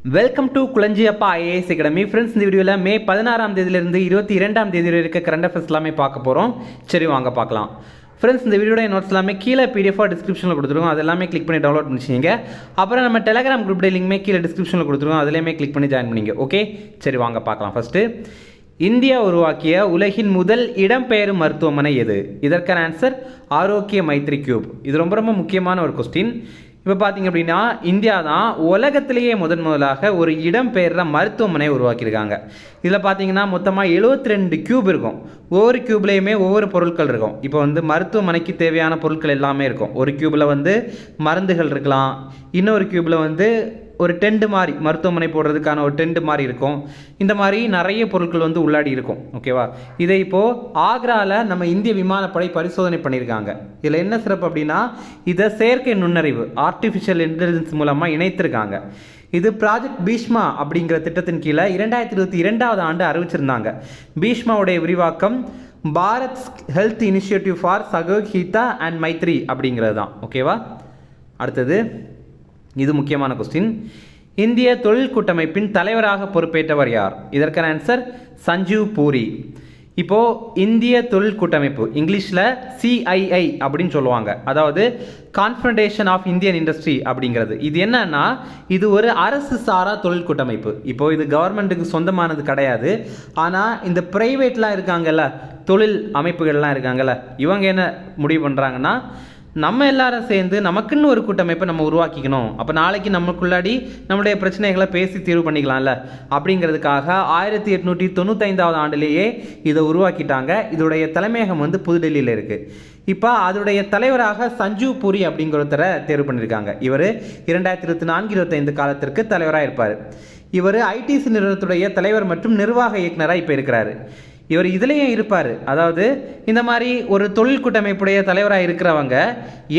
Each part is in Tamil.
Welcome to Kulanjiappa IAS academy. Friends, இந்த வீடியோவில் மே 16ஆம் தேதியிலிருந்து 22ஆம் தேதி வரை இருக்க கரண்ட் அஃபேர்ஸ் எல்லாமே பார்க்க போகிறோம். சரி, வாங்க பார்க்கலாம். ஃப்ரெண்ட்ஸ், இந்த வீடியோட நோட்ஸ் எல்லாமே கீழே பிடிஎஃபாக டிஸ்கிரிப்ஷனில் கொடுத்துருக்கோம். அது எல்லாமே கிளிக் பண்ணி டவுன்லோட் பண்ணிச்சிங்க. அப்புறம் நம்ம டெலகிராம் குரூப் லிங்க்மே கீழே டிஸ்கிரிப்ஷனில் கொடுத்துருக்கோம். அதுலேயுமே கிளிக் பண்ணி ஜாயின் பண்ணிங்க. ஓகே, சரி வாங்க பார்க்கலாம். ஃபஸ்ட்டு, இந்தியா உருவாக்கிய உலகின் முதல் இடம்பெயரும் மருத்துவமனை எது? இதற்கான ஆன்சர் ஆரோக்கிய மைத்ரி கியூப். இது ரொம்ப ரொம்ப முக்கியமான ஒரு கொஸ்டின். இப்போ பார்த்தீங்க அப்படின்னா, இந்தியா தான் உலகத்திலேயே முதலாக ஒரு இடம்பெயர்ற மருத்துவமனை உருவாக்கியிருக்காங்க. இதில் பார்த்தீங்கன்னா மொத்தமாக 72 கியூப் இருக்கும். ஒவ்வொரு கியூப்லேயுமே ஒவ்வொரு பொருட்கள் இருக்கும். இப்போ வந்து மருத்துவமனைக்கு தேவையான பொருட்கள் எல்லாமே இருக்கும். ஒரு கியூபில் வந்து மருந்துகள் இருக்கலாம், இன்னொரு கியூபில் வந்து ஒரு டென்ட் மாதிரி மருத்துவமனை போடுறதுக்கான ஒரு டென்ட் மாதிரி இருக்கும். இந்த மாதிரி நிறைய பொருட்கள் வந்து உள்ளாடி இருக்கும். ஓகேவா? இதை இப்போது ஆக்ராவில் நம்ம இந்திய விமானப்படை பரிசோதனை பண்ணியிருக்காங்க. இதில் என்ன சிறப்பு அப்படின்னா, இதை செயற்கை நுண்ணறிவு ஆர்டிஃபிஷியல் இன்டெலிஜென்ஸ் மூலமாக இணைத்திருக்காங்க. இது ப்ராஜெக்ட் பீஷ்மா அப்படிங்கிற திட்டத்தின் கீழே 2022ஆம் ஆண்டு அறிவிச்சிருந்தாங்க. பீஷ்மாவுடைய விரிவாக்கம் Bharat health initiative for Sahyog Hita and Maitri அப்படிங்கிறது தான். ஓகேவா? அடுத்தது, இது முக்கியமான கொஸ்டின். இந்திய தொழில் கூட்டமைப்பின் தலைவராக பொறுப்பேற்றவர் யார்? இதற்கான ஆன்சர் சஞ்சீவ் பூரி. இப்போது இந்திய தொழில் கூட்டமைப்பு, இங்கிலீஷில் CII அப்படின்னு சொல்லுவாங்க, அதாவது கான்ஃபெடரேஷன் ஆஃப் இந்தியன் இண்டஸ்ட்ரி அப்படிங்கிறது. இது என்னன்னா, இது ஒரு அரசு சாரா தொழில் கூட்டமைப்பு. இப்போது இது கவர்மெண்ட்டுக்கு சொந்தமானது கிடையாது. ஆனால் இந்த ப்ரைவேட்லாம் இருக்காங்கல்ல, தொழில் அமைப்புகள்லாம் இருக்காங்கல்ல, இவங்க என்ன முடிவு பண்ணுறாங்கன்னா, நம்ம எல்லாரும் சேர்ந்து நமக்குன்னு ஒரு கூட்டமைப்பை நம்ம உருவாக்கிக்கணும். அப்போ நாளைக்கு நமக்குள்ளாடி நம்முடைய பிரச்சனைகளை பேசி தீர்வு பண்ணிக்கலாம்ல அப்படிங்கிறதுக்காக 1895ஆம் ஆண்டிலேயே இதை உருவாக்கிட்டாங்க. இதோடைய தலைமையகம் வந்து புதுடெல்லியில் இருக்குது. இப்போ அதோடைய தலைவராக சஞ்சீவ் பூரி அப்படிங்கிறவரை தேர்வு பண்ணியிருக்காங்க. இவர் 2024-25 காலத்திற்கு தலைவராக இருப்பார். இவர் ITC நிறுவனத்துடைய தலைவர் மற்றும் நிர்வாக இயக்குனராக இப்போ இருக்கிறாரு. இவர் இதுலேயும் இருப்பார். அதாவது இந்த மாதிரி ஒரு தொழில் கூட்டமைப்புடைய தலைவராக இருக்கிறவங்க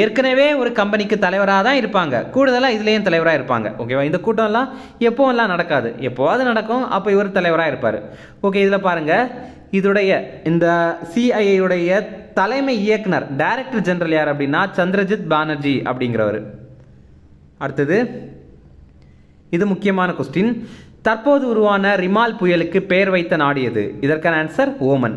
ஏற்கனவே ஒரு கம்பெனிக்கு தலைவராக தான் இருப்பாங்க, கூடுதலாக இதுலேயும் தலைவராக இருப்பாங்க. ஓகேவா? இந்த கூட்டம்லாம் எப்போவெல்லாம் நடக்காது, எப்போவாது நடக்கும். அப்போ இவர் தலைவராக இருப்பார். ஓகே, இதில் பாருங்கள், இதோடைய இந்த CII தலைமை இயக்குனர் டைரக்டர் ஜெனரல் யார் அப்படின்னா சந்திரஜித் பானர்ஜி அப்படிங்கிறவர். அடுத்தது, இது முக்கியமான கொஸ்டின். தற்போது உருவான ரிமால் புயலுக்கு பெயர் வைத்த நாடு எது? இதற்கான ஆன்சர் ஓமன்.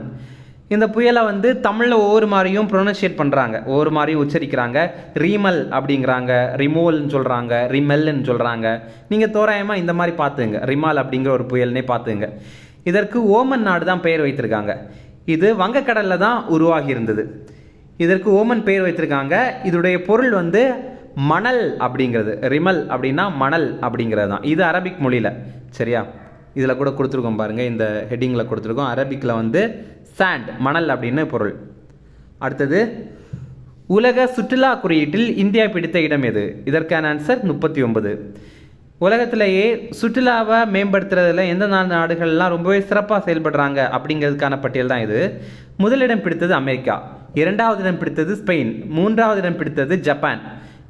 இந்த புயலை வந்து தமிழில் ஒவ்வொரு மாதிரியும் ப்ரொனன்சியேட் பண்ணுறாங்க, ஒவ்வொரு மாதிரியும் உச்சரிக்கிறாங்க. ரீமல் அப்படிங்கிறாங்க, ரிமோல்னு சொல்கிறாங்க, ரிமெல்னு சொல்கிறாங்க. நீங்கள் தோராயமாக இந்த மாதிரி பார்த்துங்க, ரிமால் அப்படிங்கிற ஒரு புயல்னே பார்த்துங்க. இதற்கு ஓமன் நாடு தான் பெயர் வைத்திருக்காங்க. இது வங்கக்கடலில் தான் உருவாகி இருந்தது. இதற்கு ஓமன் பெயர் வைத்திருக்காங்க. இதோடைய பொருள் வந்து மணல் அப்படிங்கிறது. ரிமல் அப்படின்னா மணல் அப்படிங்கிறது தான். இது அரபிக் மொழியில். சரியா? இதில் கூட கொடுத்துருக்கோம் பாருங்கள், இந்த ஹெட்டிங்கில் கொடுத்துருக்கோம். அரபிக்கில் வந்து சாண்ட், மணல் அப்படின்னு பொருள். அடுத்தது, உலக சுற்றுலா குறியீட்டில் இந்தியா பிடித்த இடம் எது? இதற்கான ஆன்சர் 39. உலகத்திலேயே சுற்றுலாவை மேம்படுத்துறதுல எந்த நாடுகள்லாம் ரொம்பவே சிறப்பாக செயல்படுறாங்க அப்படிங்கிறதுக்கான பட்டியல் தான் இது. முதலிடம் பிடித்தது அமெரிக்கா, 2வது இடம் பிடித்தது ஸ்பெயின், 3வது இடம் பிடித்தது ஜப்பான்.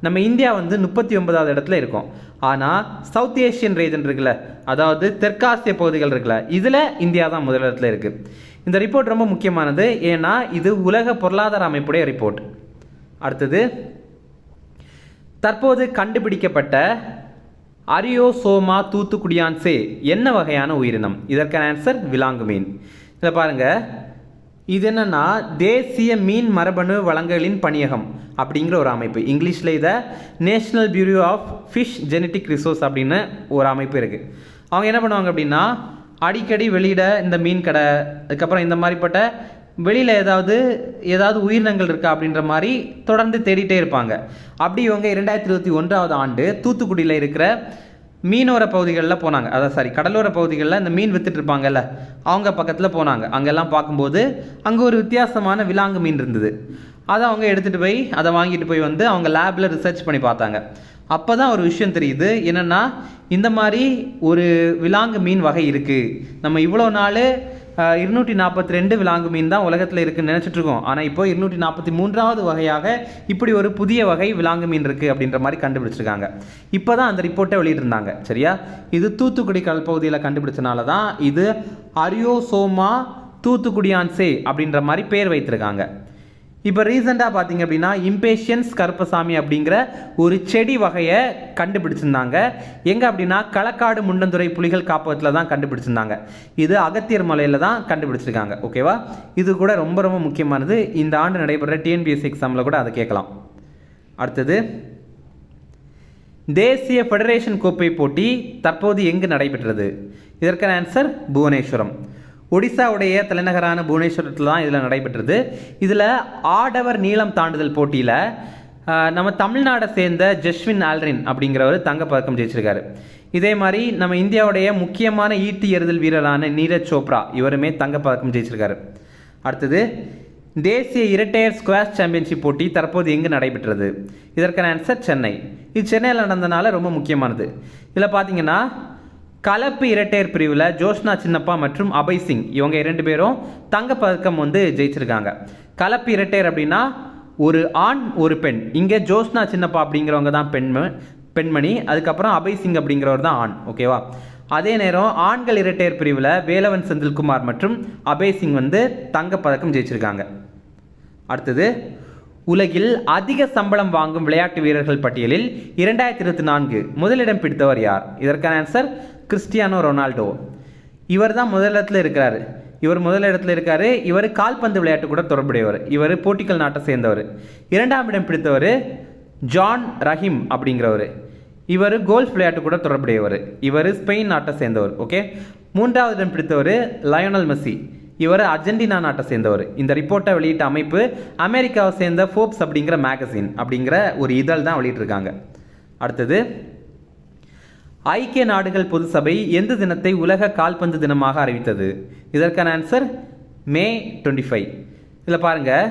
நம்ம இந்தியா வந்து 39வது இடத்துல இருக்கோம். ஆனால் சவுத் ஏஷியன் ரீஜன் இருக்குல்ல, அதாவது தெற்காசிய பகுதிகள் இருக்குல்ல, இதில் இந்தியா தான் முதலிடத்தில் இருக்குது. இந்த ரிப்போர்ட் ரொம்ப முக்கியமானது, ஏன்னா இது உலக பொருளாதார அமைப்புடைய ரிப்போர்ட். அடுத்தது, தற்போது கண்டுபிடிக்கப்பட்ட அரியோசோமா தூத்துக்குடியான்சே என்ன வகையான உயிரினம்? இதற்கான ஆன்சர் விலாங்கு மீன். இதில் பாருங்கள், இது என்னென்னா தேசிய மீன் மரபணு வளங்களின் பணியகம் அப்படிங்கிற ஒரு அமைப்பு. இங்கிலீஷில் இதை national bureau of fish genetic resource அப்படின்னு ஒரு அமைப்பு இருக்குது. அவங்க என்ன பண்ணுவாங்க அப்படின்னா, அடிக்கடி வெளியிட இந்த மீன் கடை, அதுக்கப்புறம் இந்த மாதிரிப்பட்ட வெளியில் ஏதாவது உயிரினங்கள் இருக்கா அப்படின்ற மாதிரி தொடர்ந்து தேடிட்டே இருப்பாங்க. அப்படி இவங்க 2021ஆம் ஆண்டு தூத்துக்குடியில் இருக்கிற மீனோர பகுதிகளில் போனாங்க. கடலோர பகுதிகளில் இந்த மீன் வித்துட்டு இருப்பாங்கல்ல, அவங்க பக்கத்தில் போனாங்க. அங்கெல்லாம் பார்க்கும்போது அங்கே ஒரு வித்தியாசமான விலாங்கு மீன் இருந்தது. அதை அவங்க எடுத்துகிட்டு போய் அதை வாங்கிட்டு போய் வந்து அவங்க லேபில் ரிசர்ச் பண்ணி பார்த்தாங்க. அப்போ தான் ஒரு விஷயம் தெரியுது. என்னென்னா, இந்த மாதிரி ஒரு விலாங்கு மீன் வகை இருக்குது. நம்ம இவ்வளோ நாள் 242 விலாங்கு மீன் தான் உலகத்தில் இருக்குன்னு நினச்சிட்ருக்கோம். ஆனால் இப்போ 243வது வகையாக இப்படி ஒரு புதிய வகை விலாங்கு மீன் இருக்குது அப்படின்ற மாதிரி கண்டுபிடிச்சிருக்காங்க. இப்போ தான் அந்த ரிப்போர்ட்டை வெளியிட்டிருந்தாங்க. சரியா? இது தூத்துக்குடி கடல் பகுதியில் கண்டுபிடிச்சனால தான் இது அரியோசோமா தூத்துக்குடியான்சே அப்படின்ற மாதிரி பேர் வைத்திருக்காங்க. இப்போ ரீசெண்டாக பார்த்தீங்க அப்படின்னா இம்பேஷியன்ஸ் கருப்பசாமி அப்படிங்கிற ஒரு செடி வகையை கண்டுபிடிச்சிருந்தாங்க. எங்கே அப்படின்னா களக்காடு முண்டந்துறை புலிகள் காப்பகத்தில் தான் கண்டுபிடிச்சிருந்தாங்க. இது அகத்தியர் மலையில் தான் கண்டுபிடிச்சிருக்காங்க. ஓகேவா, இது கூட ரொம்ப ரொம்ப முக்கியமானது. இந்த ஆண்டு நடைபெற டிஎன்பிஎஸ்சி எக்ஸாமில் கூட அதை கேட்கலாம். அடுத்தது, தேசிய ஃபெடரேஷன் கோப்பை போட்டி தற்போது எங்கு நடைபெற்றது? இதற்கான ஆன்சர் புவனேஸ்வரம். ஒடிசாவுடைய தலைநகரான புவனேஸ்வரத்தில் தான் இதில் நடைபெற்றது. இதில் ஆடவர் நீளம் தாண்டுதல் போட்டியில் நம்ம தமிழ்நாடை சேர்ந்த ஜஸ்வின் ஆல்ரின் அப்படிங்கிறவர் தங்கப்பதக்கம் ஜெயிச்சிருக்காரு. இதே மாதிரி நம்ம இந்தியாவுடைய முக்கியமான ஈட்டி எறிதல் வீரரான நீரஜ் சோப்ரா இவருமே தங்கப்பதக்கம் ஜெயிச்சிருக்காரு. அடுத்தது, தேசிய இரட்டையர் ஸ்குவாஷ் சாம்பியன்ஷிப் போட்டி தற்போது எங்கு நடைபெற்றது? இதற்கான ஆன்சர் சென்னை. இது சென்னையில் நடந்ததுனால ரொம்ப முக்கியமானது. இதில் பார்த்தீங்கன்னா கலப்பு இரட்டையர் பிரிவில் ஜோஷ்னா சின்னப்பா மற்றும் அபய் சிங் இவங்க 2 பேரும் தங்கப்பதக்கம் ஜெயிச்சிருக்காங்க. கலப்பு இரட்டையர் அப்படின்னா ஒரு ஆண் ஒரு பெண். இங்கே ஜோஷ்னா சின்னப்பா அப்படிங்கிறவங்க தான் பெண்மணி, அதுக்கப்புறம் அபய் சிங் அப்படிங்கிறவர் தான் ஆண். ஓகேவா, அதே நேரம் ஆண்கள் இரட்டையர் பிரிவில் வேலவன் செந்தில்குமார் மற்றும் அபய் சிங் தங்கப்பதக்கம் ஜெயிச்சிருக்காங்க. அடுத்தது, உலகில் அதிக சம்பளம் வாங்கும் விளையாட்டு வீரர்கள் பட்டியலில் 2024 முதலிடம் பிடித்தவர் யார்? இதற்கான ஆன்சர் கிறிஸ்டியானோ ரொனால்டோ. இவர் தான் முதலிடத்தில் இருக்கிறாரு. இவர் கால்பந்து விளையாட்டு கூட தொடர்புடையவர். இவர் போர்ச்சுகல் நாட்டை சேர்ந்தவர். 2ஆம் இடம் பிடித்தவர் ஜான் ரஹீம் அப்படிங்கிறவர். இவர் கோல்ஃப் விளையாட்டு கூட தொடர்புடையவர். இவர் ஸ்பெயின் நாட்டை சேர்ந்தவர். ஓகே, 3வது இடம் பிடித்தவர் லயோனல் மெஸ்ஸி. இவர் அர்ஜென்டினா நாட்டை சேர்ந்தவர். இந்த ரிப்போர்ட்டை வெளியிட்ட அமைப்பு அமெரிக்காவை சேர்ந்த ஃபோர்ப்ஸ் அப்படிங்கிற மேகசின் அப்படிங்கிற ஒரு இதழ் தான் வெளியிட்டிருக்காங்க. அடுத்தது, ஐக்கிய நாடுகள் பொது சபை எந்த தினத்தை உலக கால்பந்து தினமாக அறிவித்தது? இதற்கான ஆன்சர் மே 25. இதில் பாருங்கள்,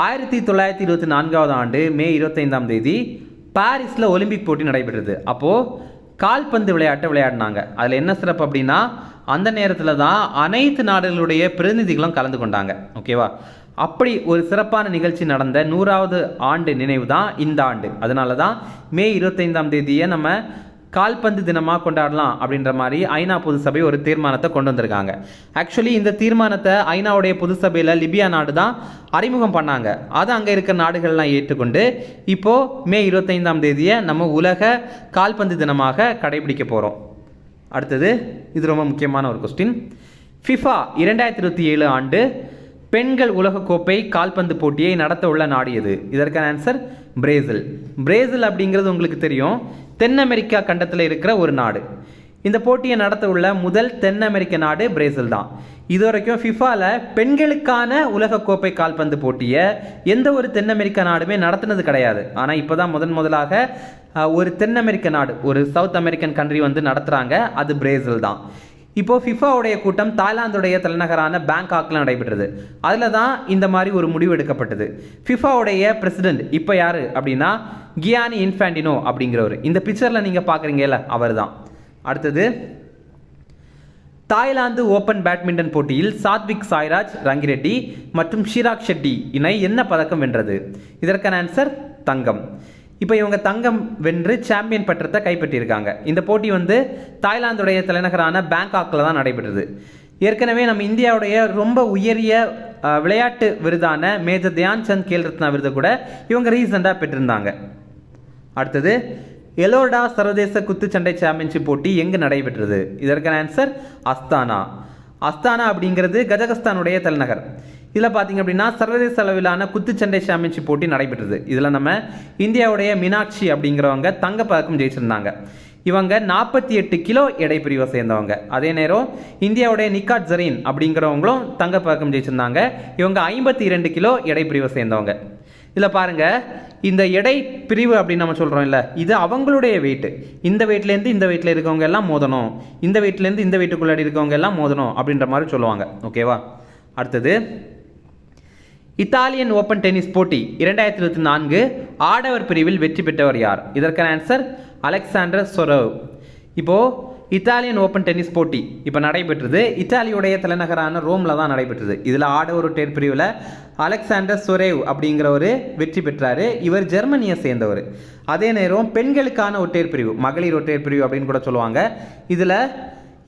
1924 ஆண்டு மே 25ஆம் தேதி பாரிஸில் ஒலிம்பிக் போட்டி நடைபெற்றது. அப்போது கால்பந்து விளையாட்டை விளையாடினாங்க. அதில் என்ன சிறப்பு அப்படின்னா அந்த நேரத்தில் தான் அனைத்து நாடுகளுடைய பிரதிநிதிகளும் கலந்து கொண்டாங்க. ஓகேவா, அப்படி ஒரு சிறப்பான நிகழ்ச்சி நடந்த 100வது ஆண்டு நினைவு தான் இந்த ஆண்டு. அதனால தான் மே 25ஆம் தேதியை நம்ம கால்பந்து தினமாக கொண்டாடலாம் அப்படின்ற மாதிரி ஐநா பொது சபை ஒரு தீர்மானத்தை கொண்டு வந்திருக்காங்க. ஆக்சுவலி இந்த தீர்மானத்தை ஐநாவுடைய பொது சபையில் லிபியா நாடு தான் அறிமுகம் பண்ணாங்க. அதை அங்கே இருக்கிற நாடுகள்லாம் ஏற்றுக்கொண்டு இப்போது மே 25ஆம் தேதியை நம்ம உலக கால்பந்து தினமாக கடைபிடிக்க போகிறோம். அடுத்தது, இது ரொம்ப முக்கியமான ஒரு கொஸ்டின். ஃபிஃபா 2027 ஆண்டு பெண்கள் உலகக்கோப்பை கால்பந்து போட்டியை நடத்த உள்ள நாடு எது? இதற்கான ஆன்சர் பிரேசில். பிரேசில் அப்படிங்கிறது உங்களுக்கு தெரியும், தென் அமெரிக்கா கண்டத்தில் இருக்கிற ஒரு நாடு. இந்த போட்டியை நடத்த உள்ள முதல் தென் அமெரிக்க நாடு பிரேசில் தான். இதுவரைக்கும் ஃபிஃபாவில் பெண்களுக்கான உலகக்கோப்பை கால்பந்து போட்டியை எந்த ஒரு தென் அமெரிக்க நாடுமே நடத்தினது கிடையாது. ஆனால் இப்போ தான் முதலாக ஒரு தென் அமெரிக்க நாடு, ஒரு சவுத் அமெரிக்கன் கண்ட்ரி நடத்துகிறாங்க. அது பிரேசில் தான். இப்போது ஃபிஃபாவுடைய கூட்டம் தாய்லாந்துடைய தலைநகரான பேங்காக்கில் நடைபெற்றது. அதில் தான் இந்த மாதிரி ஒரு முடிவு எடுக்கப்பட்டது. ஃபிஃபாவுடைய பிரசிடென்ட் இப்போ யார் அப்படின்னா கியானி இன்ஃபான்டினோ அப்படிங்கிறவர். இந்த பிக்சரில் நீங்கள் பார்க்குறீங்கல்ல, அவர் தான். அடுத்தது, தாய்லாந்து ஓப்பன் பேட்மிண்டன் போட்டியில் சாத்விக் சாய்ராஜ் ரங்கிரெட்டி மற்றும் ஷிராக் ஷெட்டி இணை என்ன பதக்கம் வென்றது? இதற்கான ஆன்சர் தங்கம். இப்போ இவங்க தங்கம் வென்று சாம்பியன் பட்டத்தை கைப்பற்றியிருக்காங்க. இந்த போட்டி தாய்லாந்துடைய தலைநகரான பேங்காக்கில் தான் நடைபெற்றது. ஏற்கனவே நம்ம இந்தியாவுடைய ரொம்ப உயரிய விளையாட்டு விருதான மேஜர் தியான் சந்த் கேல் ரத்னா விருது கூட இவங்க ரீசெண்டாக பெற்றிருந்தாங்க. அடுத்தது, எலோர்டா சர்வதேச குத்துச்சண்டை சாம்பியன்ஷிப் போட்டி எங்கு நடைபெற்றது? இதற்கான ஆன்சர் அஸ்தானா. அஸ்தானா அப்படிங்கிறது கஜகஸ்தானுடைய தலைநகர். இதில் பார்த்தீங்க அப்படின்னா சர்வதேச அளவிலான குத்துச்சண்டை சாம்பியன்ஷிப் போட்டி நடைபெற்றது. இதில் நம்ம இந்தியாவுடைய மீனாட்சி அப்படிங்கிறவங்க தங்கப்பதக்கம் ஜெயிச்சிருந்தாங்க. இவங்க 48 கிலோ எடை பிரிவை சேர்ந்தவங்க. அதே நேரம் இந்தியாவுடைய நிக்காட் ஜரீன் அப்படிங்கிறவங்களும் தங்கப்பதக்கம் ஜெயிச்சிருந்தாங்க. இவங்க 52 கிலோ எடை பிரிவை சேர்ந்தவங்க. இதில் பாருங்கள், இந்த எடை பிரிவு அப்படின்னு நம்ம சொல்கிறோம் இல்லை, இது அவங்களுடைய வெயிட்டு. இந்த வெயிட்லேருந்து இந்த வெயிட்டில் இருக்கவங்க எல்லாம் மோதணும், இந்த வெயிட்லேருந்து இந்த வெயிட்டுக்குள்ளாடி இருக்கவங்க எல்லாம் மோதணும் அப்படின்ற மாதிரி சொல்லுவாங்க. ஓகேவா. அடுத்தது, இத்தாலியன் ஓப்பன் டென்னிஸ் போட்டி 2024 ஆடவர் பிரிவில் வெற்றி பெற்றவர் யார்? இதற்கான ஆன்சர் அலெக்சாண்டர் சொரவ். இப்போது இத்தாலியன் ஓப்பன் டென்னிஸ் போட்டி இப்போ நடைபெற்றது. இத்தாலியுடைய தலைநகரான ரோமில் தான் நடைபெற்றது. இதில் ஆடவர் ஒற்றையர் பிரிவில் அலெக்சாண்டர் சொரேவ் அப்படிங்கிறவர் வெற்றி பெற்றார். இவர் ஜெர்மனியை சேர்ந்தவர். அதே நேரம் பெண்களுக்கான ஒற்றையர் பிரிவு, மகளிர் ஒற்றையர் பிரிவு அப்படின்னு கூட சொல்லுவாங்க. இதில்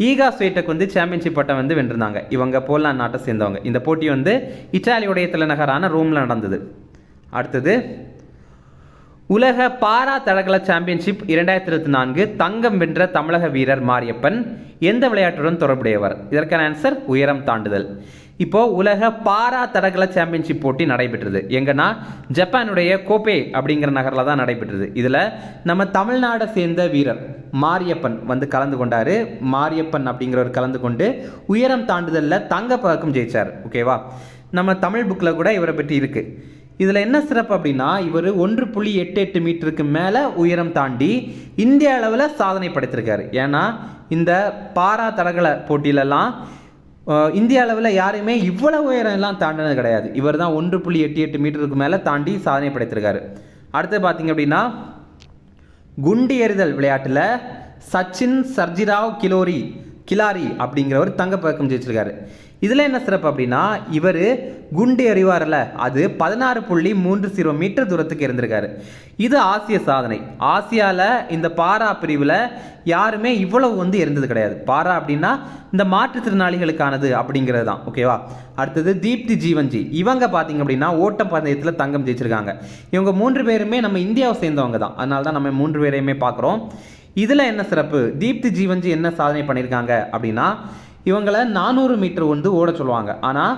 ஈகா ஸ்வேட்டக் வந்து சாம்பியன்ஷிப் பட்டம் வந்து வென்றிருந்தாங்க. இவங்க போலாந்து நாட்டை சேர்ந்தவங்க. இந்த போட்டி வந்து இத்தாலியுடைய தலைநகரான ரோமில் நடந்தது. அடுத்தது உலக பாரா தடகள சாம்பியன்ஷிப் 2024 தங்கம் வென்ற தமிழக வீரர் மாரியப்பன் எந்த விளையாட்டுடன் தொடர்புடையவர்? இதற்கான ஆன்சர் உயரம் தாண்டுதல். இப்போ உலக பாரா தடகள சாம்பியன்ஷிப் போட்டி நடைபெற்றது எங்கன்னா ஜப்பானுடைய கோபே அப்படிங்கிற நகரில் தான் நடைபெற்றது. இதில் நம்ம தமிழ்நாடை சேர்ந்த வீரர் மாரியப்பன் வந்து கலந்து கொண்டார். மாரியப்பன் அப்படிங்கிறவர் கலந்து கொண்டு உயரம் தாண்டுதலில் தங்கப்பதக்கம் ஜெயிச்சார். ஓகேவா, நம்ம தமிழ் புக்கில் கூட இவரை பற்றி இருக்குது. இதில் என்ன சிறப்பு அப்படின்னா இவர் 1.88 மீட்டருக்கு மேலே உயரம் தாண்டி இந்திய அளவில் சாதனை படைத்திருக்காரு. ஏன்னா இந்த பாரா தடகள போட்டியிலலாம் இந்திய அளவில் யாருமே இவ்வளவு உயரம் எல்லாம் தாண்டினது கிடையாது. இவர் தான் 1.88 மீட்டருக்கு மேலே தாண்டி சாதனை படைத்திருக்காரு. அடுத்து பார்த்தீங்க அப்படின்னா குண்டு எறிதல் விளையாட்டில் சச்சின் சர்ஜிராவ் கிலாரி அப்படிங்கிறவர் தங்கப்பதக்கம் ஜெயிச்சிருக்காரு. இதில் என்ன சிறப்பு அப்படின்னா இவர் குண்டு எறிவாரில் அது 16.30 மீட்டர் தூரத்துக்கு இருந்திருக்காரு. இது ஆசிய சாதனை. ஆசியாவில் இந்த பாரா பிரிவில் யாருமே இவ்வளவு வந்து இருந்தது கிடையாது. பாரா அப்படின்னா இந்த மாற்றுத்திறனாளிகளுக்கானது அப்படிங்கிறது தான். ஓகேவா, அடுத்தது தீப்தி ஜீவன்ஜி. இவங்க பார்த்தீங்க அப்படின்னா ஓட்டப்பந்தயத்தில் தங்கம் ஜெயிச்சிருக்காங்க. இவங்க 3 பேருமே நம்ம இந்தியாவை சேர்ந்தவங்க தான். அதனால தான் நம்ம 3 பேரையுமே பார்க்குறோம். இதில் என்ன சிறப்பு, தீப்தி ஜீவன்ஜி என்ன சாதனை பண்ணியிருக்காங்க அப்படின்னா இவங்களை 400 மீட்டர் வந்து ஓட சொல்லுவாங்க. ஆனால்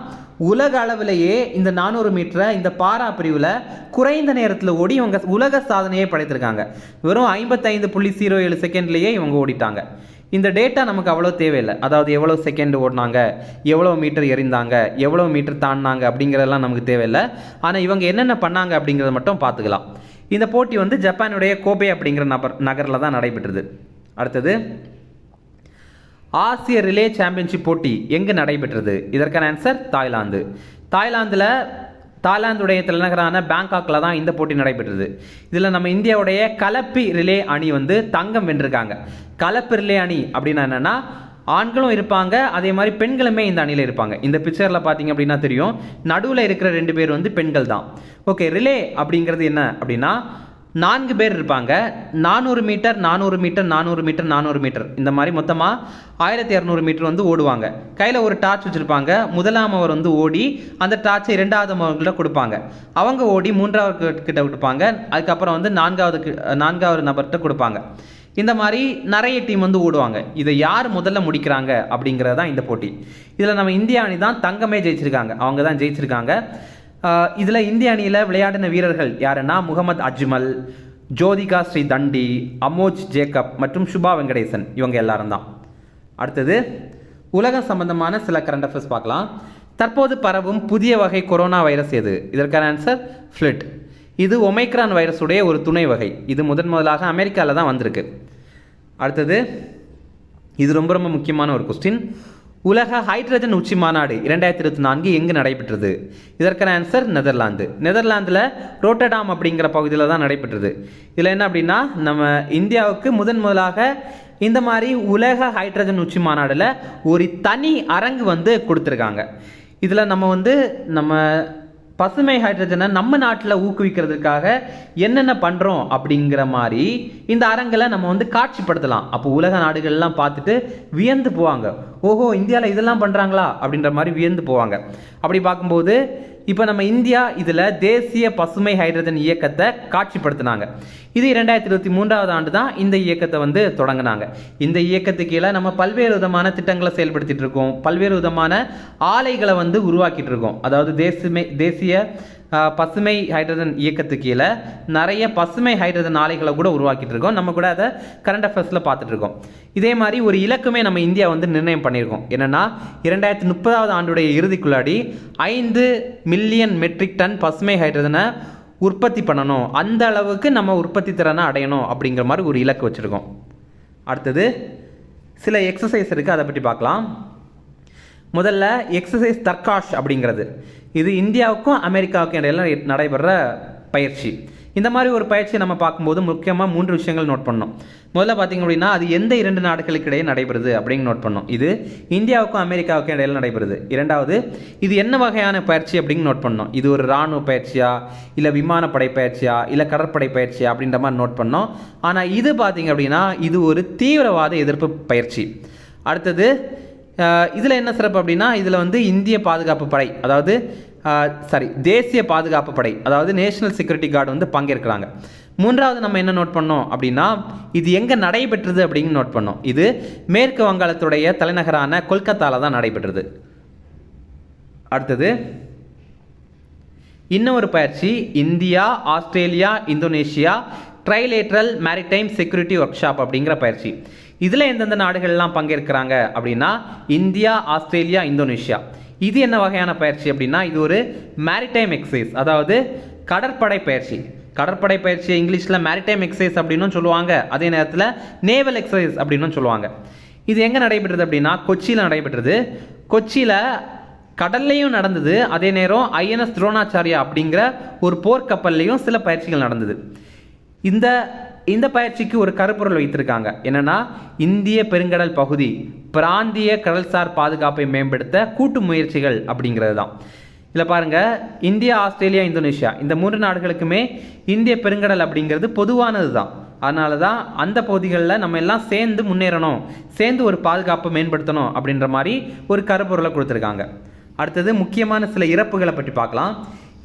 உலக அளவிலேயே இந்த 400 மீட்டரை இந்த பாரா பிரிவில் குறைந்த நேரத்தில் ஓடி இவங்க உலக சாதனையே படைத்திருக்காங்க. வெறும் 55.07 செகண்ட்லேயே இவங்க ஓடிட்டாங்க. இந்த டேட்டா நமக்கு அவ்வளோ தேவையில்லை. அதாவது எவ்வளோ செகண்ட் ஓடினாங்க, எவ்வளோ மீட்டர் எறிந்தாங்க, எவ்வளோ மீட்டர் தாண்டினாங்க அப்படிங்கிறதெல்லாம் நமக்கு தேவையில்லை. ஆனால் இவங்க என்னென்ன பண்ணாங்க அப்படிங்கிறத மட்டும் பார்த்துக்கலாம். இந்த போட்டி வந்து ஜப்பானுடைய கோபே அப்படிங்கிற நகரில் தான் நடைபெற்றது. அடுத்தது ஆசிய ரிலே சாம்பியன்ஷிப் போட்டி எங்கு நடைபெற்றது? இதற்கான ஆன்சர் தாய்லாந்துடைய தலைநகரான பேங்காக்கில் தான் இந்த போட்டி நடைபெற்றது. இதில் நம்ம இந்தியாவுடைய கலப்பு ரிலே அணி வந்து தங்கம் வென்றிருக்காங்க. கலப்பு ரிலே அணி அப்படின்னா என்னென்னா ஆண்களும் இருப்பாங்க, அதே மாதிரி பெண்களுமே இந்த அணியில் இருப்பாங்க. இந்த பிக்சரில் பார்த்தீங்க அப்படின்னா தெரியும், நடுவில் இருக்கிற 2 பேர் வந்து பெண்கள் தான். ஓகே, ரிலே அப்படிங்கிறது என்ன அப்படின்னா 4 பேர் இருப்பாங்க. 400 மீட்டர் 400 மீட்டர் 400 மீட்டர் 400 மீட்டர் இந்த மாதிரி மொத்தமாக 1200 மீட்டர் வந்து ஓடுவாங்க. கையில் ஒரு டார்ச் வச்சுருப்பாங்க. முதலாமவர் வந்து ஓடி அந்த டார்ச்சை 2வது கொடுப்பாங்க. அவங்க ஓடி 3வது கிட்ட கொடுப்பாங்க. அதுக்கப்புறம் வந்து 4வது நபர்கிட்ட கொடுப்பாங்க. இந்த மாதிரி நிறைய டீம் வந்து ஓடுவாங்க. இதை யார் முதல்ல முடிக்கிறாங்க அப்படிங்கிறது தான் இந்த போட்டி. இதில் நம்ம இந்திய அணி தான் தங்கமே ஜெயிச்சிருக்காங்க. அவங்க தான் ஜெயிச்சிருக்காங்க. இதில் இந்திய அணியில் விளையாடின வீரர்கள் யாருன்னா முகமது அஜ்மல், ஜோதிகா ஸ்ரீ தண்டி, அமோஜ் ஜேக்கப் மற்றும் சுபா வெங்கடேசன். இவங்க எல்லாரும் தான். அடுத்தது உலகம் சம்பந்தமான சில கரண்ட் அஃபேர்ஸ் பார்க்கலாம். தற்போது பரவும் புதிய வகை கொரோனா வைரஸ் எது? இதற்கான ஆன்சர் ஃப்ளிட். இது ஒமைக்ரான் வைரஸுடைய ஒரு துணை வகை. இது முதலாக அமெரிக்காவில் தான் வந்திருக்கு. அடுத்தது இது ரொம்ப ரொம்ப முக்கியமான ஒரு கொஸ்டின். உலக ஹைட்ரஜன் உச்சி மாநாடு 2024 எங்கு நடைபெற்றது? இதற்கான ஆன்சர் நெதர்லாந்தில் ரோட்டர்டாம் அப்படிங்கிற பகுதியில் தான் நடைபெற்றது. இதில் என்ன அப்படின்னா நம்ம இந்தியாவுக்கு முதலாக இந்த மாதிரி உலக ஹைட்ரஜன் உச்சி மாநாடில் ஒரு தனி அரங்கு வந்து கொடுத்துருக்காங்க. இதில் நம்ம பசுமை ஹைட்ரஜனை நம்ம நாட்டில் ஊக்குவிக்கிறதுக்காக என்னென்ன பண்ணுறோம் அப்படிங்கிற மாதிரி இந்த அரங்கில் நம்ம வந்து காட்சிப்படுத்தலாம். அப்போ உலக நாடுகள்லாம் பார்த்துட்டு வியந்து போவாங்க. ஓஹோ, இந்தியாவில் இதெல்லாம் பண்ணுறாங்களா அப்படின்ற மாதிரி வியந்து போவாங்க. அப்படி பார்க்கும்போது இப்போ நம்ம இந்தியா இதில் தேசிய பசுமை ஹைட்ரஜன் இயக்கத்தை காட்சிப்படுத்தினாங்க. இது 2023 ஆண்டு தான் இந்த இயக்கத்தை வந்து தொடங்கினாங்க. இந்த இயக்கத்துக்கு கீழே நம்ம பல்வேறு விதமான திட்டங்களை செயல்படுத்திட்டு இருக்கோம். பல்வேறு விதமான ஆலைகளை வந்து உருவாக்கிட்டு இருக்கோம். அதாவது தேசிய பசுமை ஹைட்ரஜன் இயக்கத்துக்கு கீழே நிறைய பசுமை ஹைட்ரஜன் ஆலைகளை கூட உருவாக்கிட்டு இருக்கோம். நம்ம கூட அதை கரண்ட் அஃபேர்ஸில் பார்த்துட்டு இருக்கோம். இதே மாதிரி ஒரு இலக்குமே நம்ம இந்தியா வந்து நிர்ணயம் பண்ணியிருக்கோம். என்னென்னா 2030 ஆண்டுடைய இறுதிக்குள்ளாடி 5 மில்லியன் மெட்ரிக் டன் பசுமை ஹைட்ரஜனை உற்பத்தி பண்ணணும். அந்த அளவுக்கு நம்ம உற்பத்தி திறனை அடையணும் அப்படிங்கிற மாதிரி ஒரு இலக்கு வச்சுருக்கோம். அடுத்தது சில எக்ஸசைஸ் இருக்குது, அதை பற்றி பார்க்கலாம். முதல்ல எக்ஸசைஸ் தர்காஷ் அப்படிங்கிறது இது இந்தியாவுக்கும் அமெரிக்காவுக்கும் இடையில நடைபெற பயிற்சி. இந்த மாதிரி ஒரு பயிற்சியை நம்ம பார்க்கும்போது முக்கியமாக 3 விஷயங்கள் நோட் பண்ணோம். முதல்ல பார்த்தீங்க அப்படின்னா அது எந்த 2 நாடுகளுக்கு இடையே நடைபெறுது அப்படின்னு நோட் பண்ணோம். இது இந்தியாவுக்கும் அமெரிக்காவுக்கும் இடையில நடைபெறுது. 2வது இது என்ன வகையான பயிற்சி அப்படின்னு நோட் பண்ணோம். இது ஒரு இராணுவ பயிற்சியா, இல்லை விமானப்படை பயிற்சியா, இல்லை கடற்படை பயிற்சியா அப்படின்ற மாதிரி நோட் பண்ணோம். ஆனால் இது பார்த்தீங்க அப்படின்னா இது ஒரு தீவிரவாத எதிர்ப்பு பயிற்சி. அடுத்தது இதில் என்ன சிறப்பு அப்படின்னா இதில் வந்து இந்திய பாதுகாப்பு படை அதாவது தேசிய பாதுகாப்பு படை அதாவது நேஷனல் செக்யூரிட்டி கார்டு வந்து பங்கேற்கிறாங்க. மூன்றாவது நம்ம என்ன நோட் பண்ணோம் அப்படின்னா இது எங்கே நடைபெற்றது அப்படின்னு நோட் பண்ணோம். இது மேற்கு வங்காளத்துடைய தலைநகரான கொல்கத்தாவில் தான் நடைபெற்றது. அடுத்தது இன்னொரு பயிற்சி India, Australia, Indonesia trilateral maritime security work shop அப்படிங்கிற பயிற்சி. இதில் எந்தெந்த நாடுகள்லாம் பங்கேற்கிறாங்க அப்படின்னா இந்தியா, ஆஸ்திரேலியா, இந்தோனேஷியா. இது என்ன வகையான பயிற்சி அப்படின்னா இது ஒரு மேரிடைம் எக்ஸசைஸ் அதாவது கடற்படை பயிற்சி. கடற்படை பயிற்சியை இங்கிலீஷில் மேரிடைம் எக்ஸசைஸ் அப்படின்னு சொல்லுவாங்க. அதே நேரத்தில் நேவல் எக்ஸசைஸ் அப்படின்னு சொல்லுவாங்க. இது எங்கே நடைபெற்றது அப்படின்னா கொச்சியில் நடைபெற்றது. கொச்சியில் கடல்லையும் நடந்தது, அதே நேரம் ஐஎன்எஸ் துரோணாச்சாரியா அப்படிங்கிற ஒரு போர்க்கப்பல்லையும் சில பயிற்சிகள் நடந்தது. இந்த பயிற்சிக்கு ஒரு கருப்பொருள் வைத்திருக்காங்க. என்னன்னா இந்திய பெருங்கடல் பகுதி பிராந்திய கடல்சார் பாதுகாப்பை மேம்படுத்த கூட்டு முயற்சிகள் அப்படிங்கிறது தான். இதில் பாருங்கள் இந்தியா, ஆஸ்திரேலியா, இந்தோனேஷியா இந்த 3 நாடுகளுக்குமே இந்திய பெருங்கடல் அப்படிங்கிறது பொதுவானது தான். அதனால தான் அந்த பகுதிகளில் நம்ம எல்லாம் சேர்ந்து முன்னேறணும், சேர்ந்து ஒரு பாதுகாப்பை மேம்படுத்தணும் அப்படின்ற மாதிரி ஒரு கருப்பொருளை கொடுத்துருக்காங்க. அடுத்தது முக்கியமான சில இறப்புகளை பற்றி பார்க்கலாம்.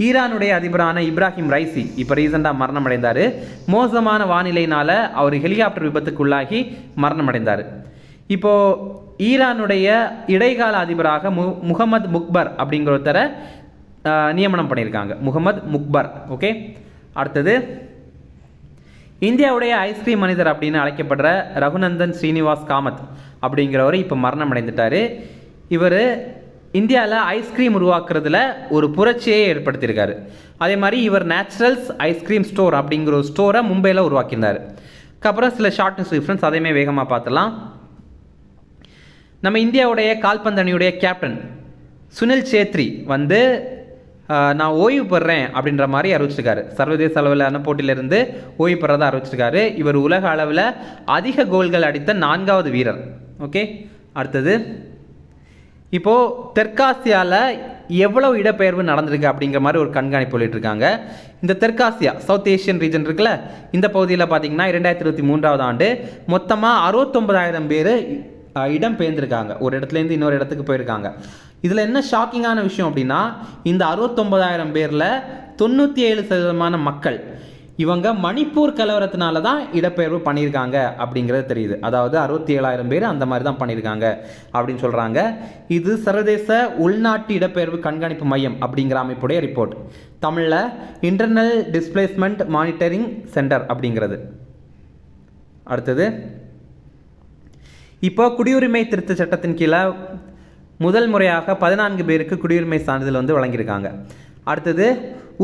ஈரானுடைய அதிபரான இப்ராஹிம் ரைசி இப்போ ரீசெண்டாக மரணம் அடைந்தார். மோசமான வானிலையினால் அவர் ஹெலிகாப்டர் விபத்துக்குள்ளாகி மரணம் அடைந்தார். இப்போது ஈரானுடைய இடைக்கால அதிபராக முகமது முக்பர் அப்படிங்கிற ஒருத்தரை நியமனம் பண்ணியிருக்காங்க. முகமது முக்பர். ஓகே. அடுத்தது இந்தியாவுடைய ஐஸ்கிரீம் மனிதர் அப்படின்னு அழைக்கப்படுற ரகுநந்தன் ஸ்ரீனிவாஸ் காமத் அப்படிங்கிறவர் இப்போ மரணம் அடைந்துட்டார். இவர் இந்தியாவில் ஐஸ்கிரீம் உருவாக்குறதுல ஒரு புரட்சியை ஏற்படுத்தியிருக்காரு. அதே மாதிரி இவர் நேச்சுரல்ஸ் ஐஸ்கிரீம் ஸ்டோர் அப்படிங்கிற ஒரு ஸ்டோரை மும்பையில் உருவாக்கியிருந்தார். அப்புறம் சில ஷார்ட் நியூஸ் டிஃப்ரென்ஸ் அதையுமே வேகமாக பார்த்துலாம். நம்ம இந்தியாவுடைய கால்பந்து அணியுடைய கேப்டன் சுனில் சேத்ரி வந்து நான் ஓய்வு பெறேன் அப்படின்ற மாதிரி அறிவிச்சிருக்காரு. சர்வதேச அளவிலான போட்டியிலிருந்து ஓய்வு பெறதாக அறிவிச்சிருக்காரு. இவர் உலக அளவில் அதிக கோல்கள் அடித்த 4வது வீரர். ஓகே. அடுத்தது இப்போது தெற்காசியாவில் எவ்வளவு இடப்பெயர்வு நடந்திருக்கு அப்படிங்கிற மாதிரி ஒரு கண்காணிப்பு சொல்லிட்டுருக்காங்க. இந்த தெற்காசியா சவுத் ஏஷியன் ரீஜன் இருக்குல்ல, இந்த பகுதியில் பார்த்தீங்கன்னா 2023 ஆண்டு மொத்தமாக 69,000 பேர் இடம் பெயர்ந்திருக்காங்க. ஒரு இடத்துலேருந்து இன்னொரு இடத்துக்கு போயிருக்காங்க. இதில் என்ன ஷாக்கிங்கான விஷயம் அப்படின்னா இந்த 69,000 பேரில் 97% மக்கள் இவங்க மணிப்பூர் கலவரத்தினால தான் இடப்பெயர்வு பண்ணியிருக்காங்க அப்படிங்கிறது தெரியுது. அதாவது 67,000 பேர் அந்த மாதிரி தான் பண்ணியிருக்காங்க அப்படின்னு சொல்கிறாங்க. இது சர்வதேச உள்நாட்டு இடப்பெயர்வு கண்காணிப்பு மையம் அப்படிங்கிற அமைப்புடைய ரிப்போர்ட். தமிழில் இன்டர்னல் டிஸ்பிளேஸ்மெண்ட் மானிட்டரிங் சென்டர் அப்படிங்கிறது. அடுத்தது இப்போ குடியுரிமை திருத்த சட்டத்தின் கீழே முதல் முறையாக 14 பேருக்கு குடியுரிமை சான்றிதழ் வந்து வழங்கியிருக்காங்க. அடுத்தது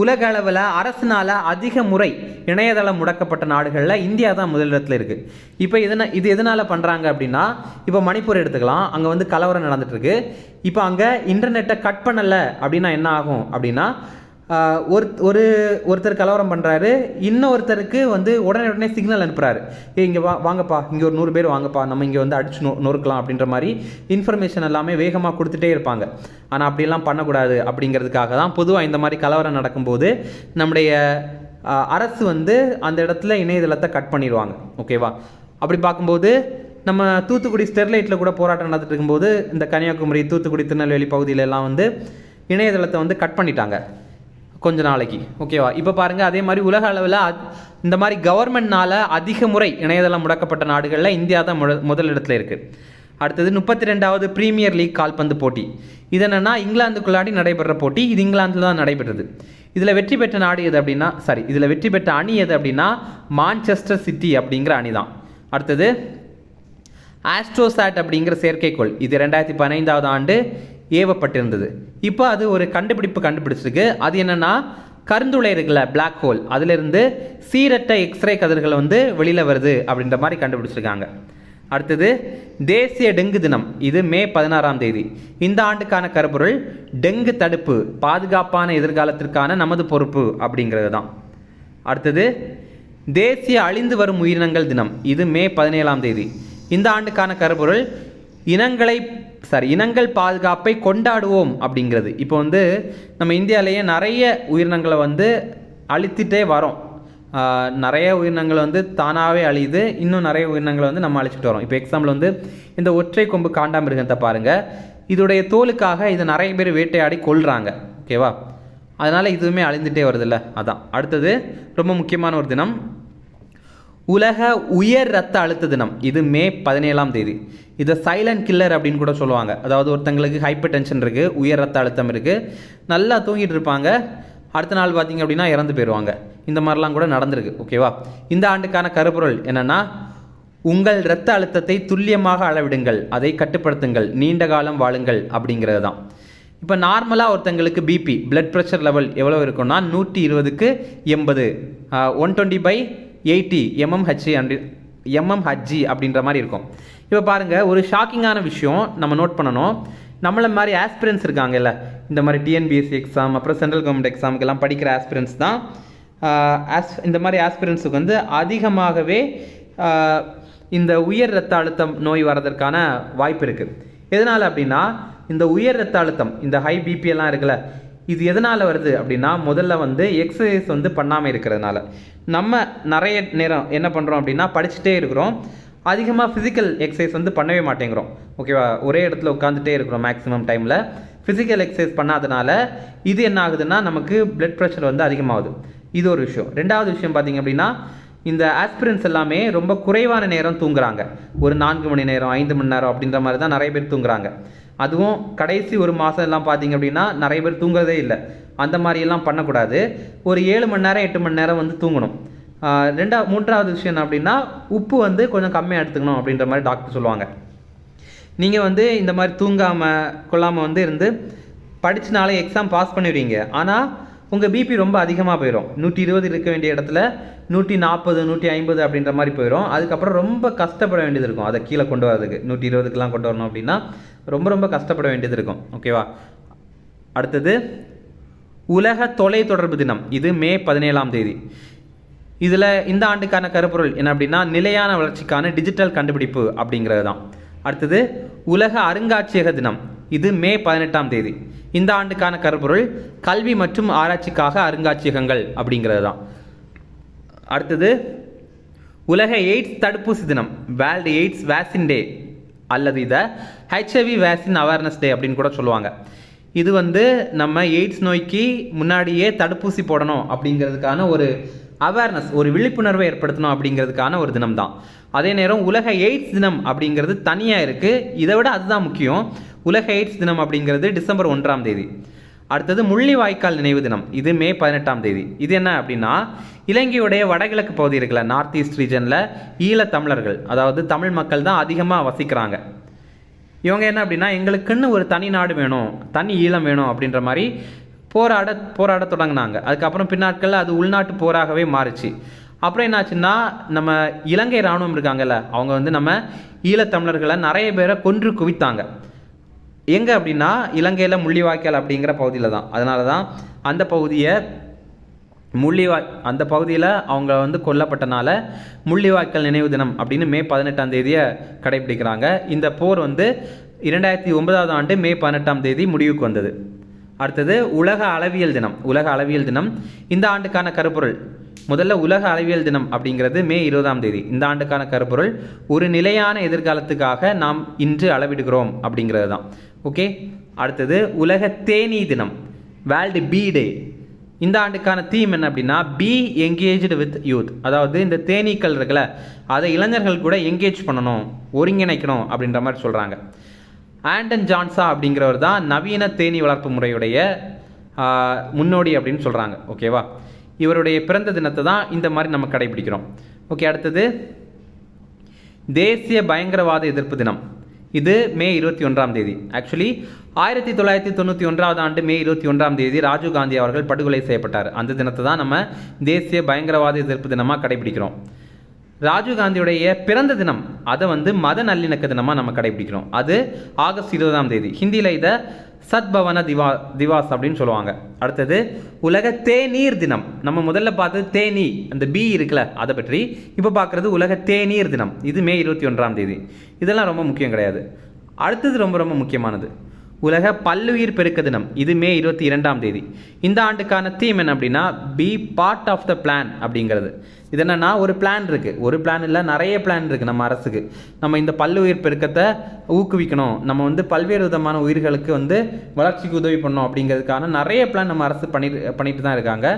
உலக அளவில் அரசினால் அதிக முறை இணையதளம் முடக்கப்பட்ட நாடுகளில் இந்தியா தான் முதலிடத்தில் இருக்குது. இப்போ இது எதனால் பண்ணுறாங்க அப்படின்னா இப்போ மணிப்பூர் எடுத்துக்கலாம். அங்கே வந்து கலவரம் நடந்துகிட்ருக்கு. இப்போ அங்கே இன்டர்நெட்டை கட் பண்ணலை அப்படின்னா என்ன ஆகும் அப்படின்னா ஒருத்தர் கலவரம் பண்ணுறாரு, இன்னொருத்தருக்கு வந்து உடனே சிக்னல் அனுப்புகிறாரு. இங்கே வாங்கப்பா, இங்கே ஒரு 100 பேர் வாங்கப்பா, நம்ம இங்கே வந்து அடிச்சு நொறுக்கலாம் அப்படின்ற மாதிரி இன்ஃபர்மேஷன் எல்லாமே வேகமாக கொடுத்துட்டே இருப்பாங்க. ஆனால் அப்படிலாம் பண்ணக்கூடாது அப்படிங்கிறதுக்காக தான் பொதுவாக இந்த மாதிரி கலவரம் நடக்கும்போது நம்முடைய அரசு வந்து அந்த இடத்துல இணையதளத்தை கட் பண்ணிடுவாங்க. ஓகேவா? அப்படி பார்க்கும்போது நம்ம தூத்துக்குடி ஸ்டெர்லைட்டில் கூட போராட்டம் நடந்துட்டு இருக்கும்போது இந்த கன்னியாகுமரி, தூத்துக்குடி, திருநெல்வேலி பகுதியிலெல்லாம் வந்து இணையதளத்தை வந்து கட் பண்ணிட்டாங்க கொஞ்ச நாளைக்கு. ஓகேவா? இப்போ பாருங்கள், அதே மாதிரி உலக அளவில் இந்த மாதிரி கவர்மெண்ட்னால் அதிக முறை இணையதளம் முடக்கப்பட்ட நாடுகளில் இந்தியா தான் முதலிடத்தில் இருக்குது. அடுத்தது 32வது பிரீமியர் லீக் கால்பந்து போட்டி. இது என்னென்னா இங்கிலாந்துக்குள்ளாடி நடைபெற போட்டி. இது இங்கிலாந்தில் தான் நடைபெற்றது. இதில் வெற்றி பெற்ற நாடு எது அப்படின்னா இதில் வெற்றி பெற்ற அணி எது அப்படின்னா மான்செஸ்டர் சிட்டி அப்படிங்கிற அணி தான். அடுத்தது ஆஸ்ட்ரோசாட் அப்படிங்கிற செயற்கைக்கோள். இது 2015வது ஆண்டு ஏவப்பட்டிருந்தது. இப்போ அது ஒரு கண்டுபிடிச்சிருக்கு. அது என்னென்னா கருந்துளை இருக்குல்ல, பிளாக் ஹோல், அதிலிருந்து சீரற்ற எக்ஸ்ரே கதிர்கள் வந்து வெளியில் வருது அப்படின்ற மாதிரி கண்டுபிடிச்சிருக்காங்க. அடுத்தது தேசிய டெங்கு தினம். இது மே 16ஆம் தேதி. இந்த ஆண்டுக்கான கருப்பொருள் டெங்கு தடுப்பு, பாதுகாப்பான எதிர்காலத்திற்கான நமது பொறுப்பு அப்படிங்கிறது தான். அடுத்தது தேசிய அழிந்து வரும் உயிரினங்கள் தினம். இது மே 17ஆம் தேதி. இந்த ஆண்டுக்கான கருப்பொருள் இனங்கள் பாதுகாப்பை கொண்டாடுவோம் அப்படிங்கிறது. இப்போ வந்து நம்ம இந்தியாவிலேயே நிறைய உயிரினங்களை வந்து அழித்துட்டே வரோம். நிறைய உயிரினங்கள் வந்து தானாகவே அழியுது, இன்னும் நிறைய உயிரினங்களை வந்து நம்ம அழிச்சிட்டு வரோம். இப்போ எக்ஸாம்பிள் வந்து இந்த ஒற்றை கொம்பு காண்டாமிருகத்தை பாருங்கள், இதோடைய தோலுக்காக இதை நிறைய பேர் வேட்டையாடி கொள்கிறாங்க. ஓகேவா, அதனால் இதுவுமே அழிந்துகிட்டே வருதில்ல, அதான். அடுத்தது ரொம்ப முக்கியமான ஒரு தினம், உலக உயர் ரத்த அழுத்த தினம். இது மே 17ஆம் தேதி. இதை சைலண்ட் கில்லர் அப்படின்னு கூட சொல்லுவாங்க. அதாவது ஒருத்தங்களுக்கு ஹைப்பர் டென்ஷன் இருக்குது, உயர் ரத்த அழுத்தம் இருக்குது, நல்லா தூங்கிட்டு இருப்பாங்க, அடுத்த நாள் பார்த்திங்க அப்படின்னா இறந்து போயிடுவாங்க. இந்த மாதிரிலாம் கூட நடந்திருக்கு. ஓகேவா, இந்த ஆண்டுக்கான கருப்பொருள் என்னென்னா, உங்கள் இரத்த அழுத்தத்தை துல்லியமாக அளவிடுங்கள், அதை கட்டுப்படுத்துங்கள், நீண்ட காலம் வாழுங்கள் அப்படிங்கிறது தான். இப்போ நார்மலாக ஒருத்தங்களுக்கு பிபி பிளட் ப்ரெஷர் லெவல் எவ்வளோ இருக்குன்னா 120க்கு 80, 120/80 mmHg அப்படின்ற மாதிரி இருக்கும். இப்போ பாருங்கள், ஒரு ஷாக்கிங்கான விஷயம் நம்ம நோட் பண்ணணும். நம்மளை மாதிரி ஆஸ்பிரன்ஸ் இருக்காங்கல்ல, இந்த மாதிரி டிஎன்பிஎஸ்சி எக்ஸாம் அப்புறம் சென்ட்ரல் கவர்மெண்ட் எக்ஸாமுக்கெல்லாம் படிக்கிற ஆஸ்பிரன்ஸ் தான் இந்த மாதிரி ஆஸ்பிரன்ஸுக்கு வந்து அதிகமாகவே இந்த உயர் இரத்த அழுத்தம் நோய் வரதற்கான வாய்ப்பு இருக்குது. எதனால் அப்படின்னா, இந்த உயர் இரத்த அழுத்தம், இந்த ஹை பிபி எல்லாம் இருக்குல்ல, இது எதனால் வருது அப்படின்னா, முதல்ல வந்து எக்ஸசைஸ் வந்து பண்ணாமல் இருக்கிறதுனால. நம்ம நிறைய நேரம் என்ன பண்ணுறோம் அப்படின்னா, படிச்சுட்டே இருக்கிறோம், அதிகமாக ஃபிசிக்கல் எக்ஸசைஸ் வந்து பண்ணவே மாட்டேங்கிறோம். ஓகேவா, ஒரே இடத்துல உட்காந்துட்டே இருக்கிறோம் மேக்ஸிமம் டைமில். ஃபிசிக்கல் எக்ஸசைஸ் பண்ணாதனால இது என்ன ஆகுதுன்னா, நமக்கு பிளட் ப்ரெஷர் வந்து அதிகமாகுது. இது ஒரு விஷயம். ரெண்டாவது விஷயம் பார்த்திங்க அப்படின்னா, இந்த ஆஸ்பிரன்ஸ் எல்லாமே ரொம்ப குறைவான நேரம் தூங்குறாங்க. ஒரு 4 மணி நேரம் 5 மணி நேரம் அப்படின்ற மாதிரி தான் நிறைய பேர் தூங்குறாங்க. அதுவும் கடைசி ஒரு மாதம் எல்லாம் பார்த்திங்க அப்படின்னா நிறைய பேர் தூங்குறதே இல்லை. அந்த மாதிரியெல்லாம் பண்ணக்கூடாது. ஒரு 7 மணி நேரம் 8 மணி நேரம் வந்து தூங்கணும். மூன்றாவது விஷயம் என்ன அப்படின்னா, உப்பு வந்து கொஞ்சம் கம்மியாக எடுத்துக்கணும் அப்படின்ற மாதிரி டாக்டர் சொல்லுவாங்க. நீங்கள் வந்து இந்த மாதிரி தூங்காமல் கொள்ளாமல் வந்து இருந்து படிச்சுனாலே எக்ஸாம் பாஸ் பண்ணிடுவீங்க. ஆனால் உங்கள் பிபி ரொம்ப அதிகமாக போயிடும். 120 இருக்க வேண்டிய இடத்துல 140 150 அப்படின்ற மாதிரி போயிடும். அதுக்கப்புறம் ரொம்ப கஷ்டப்பட வேண்டியது இருக்கும். அதை கீழே கொண்டு வரதுக்கு 120க்கெலாம் கொண்டு வரணும் அப்படின்னா ரொம்ப கஷ்டப்பட வேண்டியது இருக்கும். ஓகேவா, அடுத்தது உலக தொலைத்தொடர்பு தினம். இது மே 17ஆம் தேதி. இதில் இந்த ஆண்டுக்கான கருப்பொருள் என்ன அப்படின்னா, நிலையான வளர்ச்சிக்கான டிஜிட்டல் கண்டுபிடிப்பு அப்படிங்கிறது தான். அடுத்தது உலக அருங்காட்சியக தினம். இது மே 18ஆம் தேதி. இந்த ஆண்டுக்கான கருப்பொருள் கல்வி மற்றும் ஆராய்ச்சிக்காக அருங்காட்சியகங்கள் அப்படிங்கிறது தான். அடுத்தது உலக எய்ட்ஸ் தடுப்பூசி தினம், வேர்ல்டு எய்ட்ஸ் வேக்சின் டே, அல்லது இதை ஹெச்ஐவி வேக்சின் அவேர்னஸ் டே அப்படின்னு கூட சொல்லுவாங்க. இது வந்து நம்ம எய்ட்ஸ் நோய்க்கு முன்னாடியே தடுப்பூசி போடணும் அப்படிங்கிறதுக்கான ஒரு அவேர்னஸ், ஒரு விழிப்புணர்வை ஏற்படுத்தணும் அப்படிங்கிறதுக்கான ஒரு தினம் தான். அதே நேரம் உலக எய்ட்ஸ் தினம் அப்படிங்கிறது தனியாக இருக்குது. இதை விட அதுதான் முக்கியம். உலக எய்ட்ஸ் தினம் அப்படிங்கிறது டிசம்பர் 1ஆம் தேதி. அடுத்தது முள்ளிவாய்க்கால் நினைவு தினம். இது மே 18ஆம் தேதி. இது என்ன அப்படின்னா, இலங்கையுடைய வடகிழக்கு பகுதி இருக்குல்ல, நார்த் ஈஸ்ட் ரீஜனில் ஈழத்தமிழர்கள், அதாவது தமிழ் மக்கள் தான் அதிகமாக வசிக்கிறாங்க. இவங்க என்ன அப்படின்னா, எங்களுக்குன்னு ஒரு தனி நாடு வேணும், தனி ஈழம் வேணும் அப்படின்ற மாதிரி போராட தொடங்கினாங்க. அதுக்கப்புறம் பின்னாட்களில் அது உள்நாட்டு போராகவே மாறிச்சு. அப்புறம் என்னாச்சுன்னா, நம்ம இலங்கை இராணுவம் இருக்காங்கல்ல, அவங்க வந்து நம்ம ஈழத்தமிழர்களை நிறைய பேரை கொன்று குவித்தாங்க. எங்கே அப்படின்னா, இலங்கையில் முள்ளிவாய்க்கால் அப்படிங்கிற பகுதியில் தான். அதனால தான் அந்த பகுதியை அந்த பகுதியில் அவங்க வந்து கொல்லப்பட்டனால முள்ளிவாய்க்கால் நினைவு தினம் அப்படின்னு மே 18ஆம் தேதியை கடைபிடிக்கிறாங்க. இந்த போர் வந்து 2009ஆம் ஆண்டு மே 18ஆம் தேதி முடிவுக்கு வந்தது. அடுத்தது உலக அளவியல் தினம். உலக அளவியல் தினம் இந்த ஆண்டுக்கான கருப்பொருள், முதல்ல உலக அளவியல் தினம் அப்படிங்கிறது மே 20ஆம் தேதி. இந்த ஆண்டுக்கான கருப்பொருள் ஒரு நிலையான எதிர்காலத்துக்காக நாம் இன்று அளவிடுகிறோம் அப்படிங்கிறது தான். ஓகே, அடுத்தது உலக தேனீ தினம், வேர்ல்டு பீ டே. இந்த ஆண்டுக்கான தீம் என்ன அப்படின்னா, பி என்கேஜ்டு வித் யூத். அதாவது இந்த தேனீக்கள் இருக்குல்ல, அதை இளைஞர்கள் கூட என்கேஜ் பண்ணணும், ஒருங்கிணைக்கணும் அப்படின்ற மாதிரி சொல்கிறாங்க. ஆண்டன் ஜான்சா அப்படிங்கிறவர் தான் நவீன தேனீ வளர்ப்பு முறையுடைய முன்னோடி அப்படின்னு சொல்கிறாங்க. ஓகேவா, இவருடைய பிறந்த தினத்தை தான் இந்த மாதிரி நம்ம கடைபிடிக்கிறோம். ஓகே, அடுத்தது தேசிய பயங்கரவாத எதிர்ப்பு தினம். இது மே 21ஆம் தேதி. ஆக்சுவலி 1991ஆம் ஆண்டு மே 21ஆம் தேதி ராஜீவ்காந்தி அவர்கள் படுகொலை செய்யப்பட்டார். அந்த தினத்தை தான் நம்ம தேசிய பயங்கரவாத எதிர்ப்பு தினமாக கடைபிடிக்கிறோம். ராஜீவ்காந்தியுடைய பிறந்த தினம், அதை வந்து மத நல்லிணக்க தினமாக நம்ம கடைபிடிக்கிறோம். அது ஆகஸ்ட் 20ஆம் தேதி. ஹிந்தியில் இதை சத்பவன திவாஸ் அப்படின்னு சொல்லுவாங்க. அடுத்தது உலக தேநீர் தினம். நம்ம முதல்ல பார்த்தது தேனீ, அந்த பி இருக்குல்ல, அதை பற்றி. இப்போ பார்க்குறது உலக தேநீர் தினம். இது மே 21ஆம் தேதி. இதெல்லாம் ரொம்ப முக்கியம் கிடையாது. அடுத்தது ரொம்ப ரொம்ப முக்கியமானது, உலக பல்லுயிர் பெருக்க தினம். இது மே 22ஆம் தேதி. இந்த ஆண்டுக்கான தீம் என்ன அப்படின்னா be part of the plan அப்படிங்கிறது. இது என்னென்னா ஒரு பிளான் இருக்குது, ஒரு பிளான் இல்லை நிறைய பிளான் இருக்குது நம்ம அரசுக்கு. நம்ம இந்த பல்லுயிர் பெருக்கத்தை ஊக்குவிக்கணும், நம்ம வந்து பல்வேறு விதமான உயிர்களுக்கு வந்து வளர்ச்சிக்கு உதவி பண்ணணும் அப்படிங்கிறதுக்கான நிறைய பிளான் நம்ம அரசு பண்ணிட்டு தான் இருக்காங்க.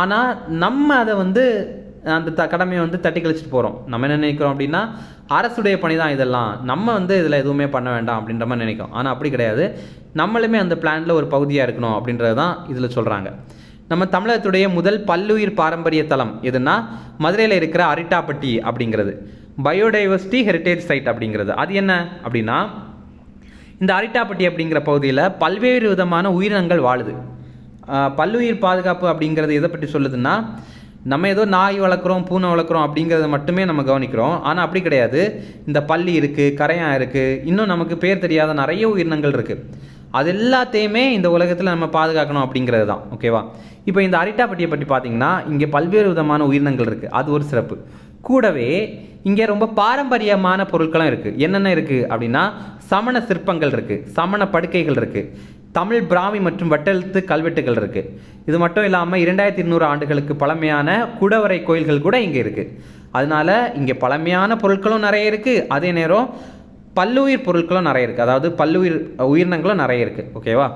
ஆனால் நம்ம அதை வந்து அந்த கடமையை வந்து தட்டி கழிச்சிட்டு போகிறோம். நம்ம என்ன நினைக்கிறோம் அப்படின்னா அரசுடைய பணி தான் இதெல்லாம், நம்ம வந்து இதில் எதுவுமே பண்ண வேண்டாம் அப்படின்ற மாதிரி நினைக்கிறோம். ஆனால் அப்படி கிடையாது, நம்மளுமே அந்த பிளானில் ஒரு பகுதியாக இருக்கணும் அப்படின்றது தான் இதில் சொல்கிறாங்க. நம்ம தமிழகத்துடைய முதல் பல்லுயிர் பாரம்பரிய தலம் எதுனா மதுரையில் இருக்கிற அரிட்டாப்பட்டி அப்படிங்கிறது, பயோடைவர்சிட்டி ஹெரிட்டேஜ் சைட் அப்படிங்கிறது. அது என்ன அப்படின்னா இந்த அரிட்டாப்பட்டி அப்படிங்கிற பகுதியில் பல்வேறு விதமான உயிரினங்கள் வாழுது. பல்லுயிர் பாதுகாப்பு அப்படிங்கிறது எதை பற்றி சொல்லுதுன்னா, நம்ம ஏதோ நாய் வளர்க்குறோம் பூனை வளர்க்குறோம் அப்படிங்கிறத மட்டுமே நம்ம கவனிக்கிறோம். ஆனால் அப்படி கிடையாது, இந்த பல்லி இருக்குது, கரையான் இருக்குது, இன்னும் நமக்கு பேர் தெரியாத நிறைய உயிரினங்கள் இருக்குது. அது எல்லாத்தையுமே இந்த உலகத்தில் நம்ம பாதுகாக்கணும் அப்படிங்கிறது தான். ஓகேவா? இப்போ இந்த அரிட்டாப்பட்டியை பற்றி பார்த்தீங்கன்னா இங்கே பல்வேறு விதமான உயிரினங்கள் இருக்குது, அது ஒரு சிறப்பு. கூடவே இங்கே ரொம்ப பாரம்பரியமான பொருட்களும் இருக்குது. என்னென்ன இருக்குது அப்படின்னா சமண சிற்பங்கள் இருக்குது, சமண படுக்கைகள் இருக்குது, தமிழ் பிராமி மற்றும் வட்டெழுத்து கல்வெட்டுகள் இருக்குது. இது மட்டும் இல்லாமல் 2200 ஆண்டுகளுக்கு பழமையான குடவரை கோயில்கள் கூட இங்கே இருக்குது. அதனால இங்கே பழமையான பொருட்களும் நிறைய இருக்குது, அதே நேரம் பல்லுயிர் பொருட்களும் நிறைய இருக்குது, அதாவது பல்லுயிர் உயிரினங்களும் நிறைய இருக்குது. ஓகேவா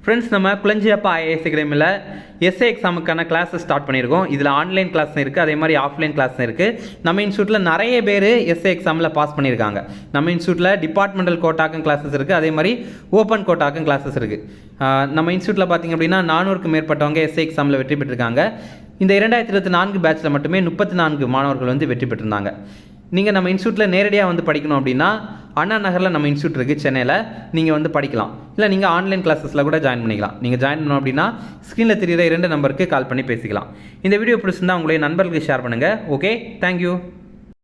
ஃப்ரெண்ட்ஸ், நம்ம குளஞ்சியப்பா IAS அகாடமியில் எஸ்ஏ எக்ஸாமுக்கான கிளாஸஸ் ஸ்டார்ட் பண்ணியிருக்கோம். இதில் ஆன்லைன் கிளாஸ் இருக்குது, அதே மாதிரி ஆஃப்லைன் கிளாஸ் இருக்குது. நம்ம இன்ஸ்டியூட்டில் நிறைய பேர் எஸ்ஏ எக்ஸாமில் பாஸ் பண்ணியிருக்காங்க. நம்ம இன்ஸ்டியூட்டில் டிபார்ட்மெண்டல் கோட்டாக்கும் கிளாஸஸ் இருக்குது, அதே மாதிரி ஓப்பன் கோட்டாக்கும் கிளாஸஸ் இருக்குது. நம்ம இன்ஸ்டியூட்டில் பார்த்திங்க அப்படின்னா 400க்கும் மேற்பட்டவங்க எஸ்ஏ எக்ஸாமில் வெற்றி பெற்றிருக்காங்க. இந்த 2024 பேட்சில் மட்டுமே 34 மாணவர்கள் வந்து வெற்றி பெற்றிருந்தாங்க. நீங்கள் நம்ம இன்ஸ்டியூட்டில் நேரடியாக வந்து படிக்கணும் அப்படின்னா அண்ணா நகரில் நம்ம இன்ஸ்டியூட் இருக்குது சென்னையில், நீங்கள் வந்து படிக்கலாம். இல்லை நீங்கள் ஆன்லைன் கிளாஸஸில் கூட ஜாயின் பண்ணிக்கலாம். நீங்கள் ஜாயின் பண்ணணும் அப்படின்னா ஸ்க்ரீனில் தெரியுற 2 நம்பருக்கு கால் பண்ணி பேசிக்கலாம். இந்த வீடியோ பிடிச்சிருந்தால் உங்களுடைய நண்பர்களுக்கு ஷேர் பண்ணுங்கள். Okay, thank you.